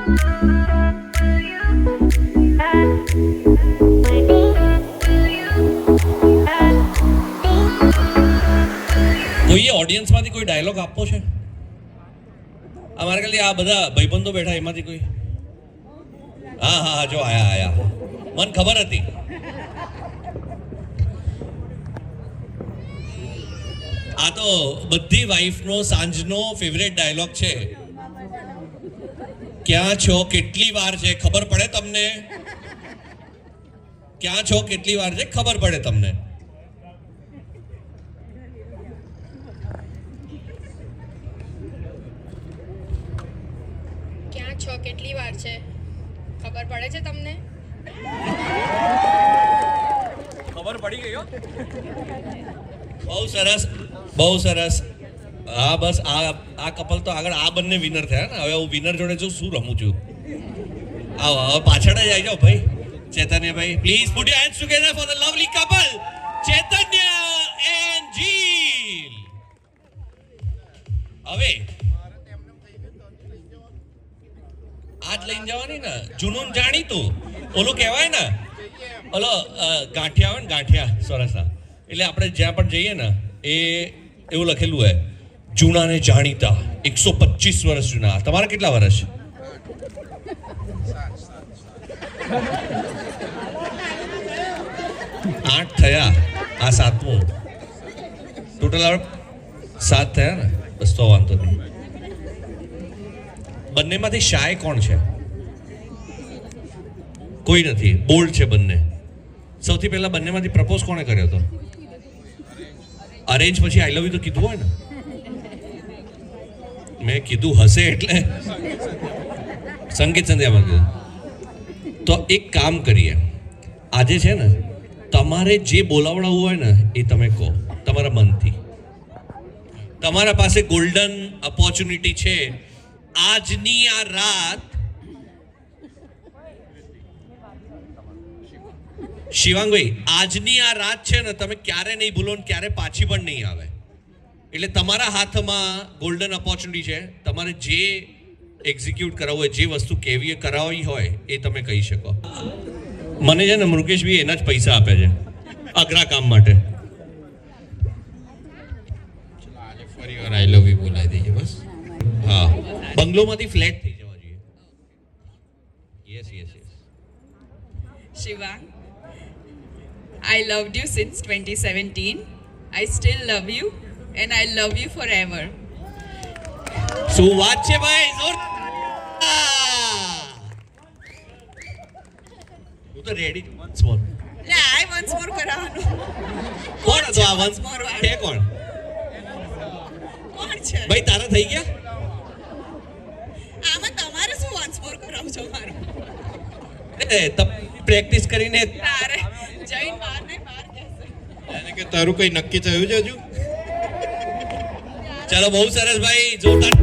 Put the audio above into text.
કોઈએ ઓડિયન્સમાંથી કોઈ ડાયલોગ આપવો છે? અમારે ખાલી આ બધા ભાઈબંધો બેઠા એમાંથી કોઈ? હા હા જો આયા મને ખબર હતી. આ તો બધી વાઈફનો સાંજનો ફેવરેટ ડાયલોગ છે. ક્યાં છો, કેટલી વાર છે, ખબર પડે તમને? ક્યાં છો, કેટલી વાર છે, ખબર પડે તમને? ક્યાં છો, કેટલી વાર છે, ખબર પડે છે તમને? ખબર પડી ગઈ હો. બહુ સરસ, બહુ સરસ. હા બસ આ કપલ તો આગળ આ બંને વિનર થયા ને. હવે હું વિનર જોડે શું રમું છું? આવો હવે પાછળ જ આવી જાઓ ભાઈ. ચૈતન્યભાઈ please put your hands together for the lovely couple Chaitanya and Jeel. હવે આજ લઈને જવાની ને જૂનું જાણીતું ઓલું કહેવાય ને, ઓલો ગાંઠિયા હોય ને, ગાંઠિયા સરસા. એટલે આપણે જ્યાં પણ જઈએ ને એ એવું લખેલું હોય જૂના ને જાણીતા 125 વર્ષ જૂના. તમારા કેટલા વર્ષ? 8 થયા, આ 7મું. ટોટલ 7 થયા ને. બસ તો વાંધો નહીં. બંનેમાંથી શાય કોણ છે? કોઈ નથી, બોલ્ડ છે બંને. સૌથી પહેલા બંનેમાંથી પ્રપોઝ કોણે કર્યો હતો? અરેન્જ પછી આઈ લવ યુ તો કીધું હોય ને. મેં કીધું હશે એટલે સંગીત સંધ્યામાં કીધું. તો એક કામ કરીએ, આજે છે ને તમારે જે બોલાવડાવવું હોય ને એ તમે કહો તમારા મનથી. તમારા પાસે ગોલ્ડન ઓપોર્ચ્યુનિટી છે આજની આ રાત. શિવાંગભાઈ આજની આ રાત છે ને તમે ક્યારે નહીં ભૂલો ને ક્યારે પાછી પણ નહીં આવે. એટલે તમારા હાથમાં ગોલ્ડન ઓપોર્ચ્યુનિટી છે. તમારે જે એક્ઝિક્યુટ કરાવવું હોય, જે વસ્તુ કેવી કરાવવી હોય એ તમે કહી શકો. મને છે ને મુકેશભાઈ એના જ પૈસા આપે છે અઘરા કામ માટે. ફરી વાર આઈ લવ યુ બોલાવી દઈએ બસ. હા બંગલોમાંથી ફ્લેટ થઈ જવા જોઈએ. Yes yes yes. Shiva, I loved you since 2017. I still love you and I love you forever. શું વાત છે ભાઈ, જોર. હું તો રેડી છું. વન્સ મોર. લે આઈ વન્સ મોર કરાવવાનું. કોણ હતો આ વન્સ મોર? છે કોણ? કોણ છે ભાઈ તારા થઈ ગયા? આમાં તમારે શું વન્સ મોર કરાવ છો મારું? એ તમ પ્રેક્ટિસ કરીને તારે જઈને બહાર ને બહાર કહેશે. એને કે તારું કઈ નક્કી થયું છે હજુ? ચલો બહુ સરસ ભાઈ, જોરદાર.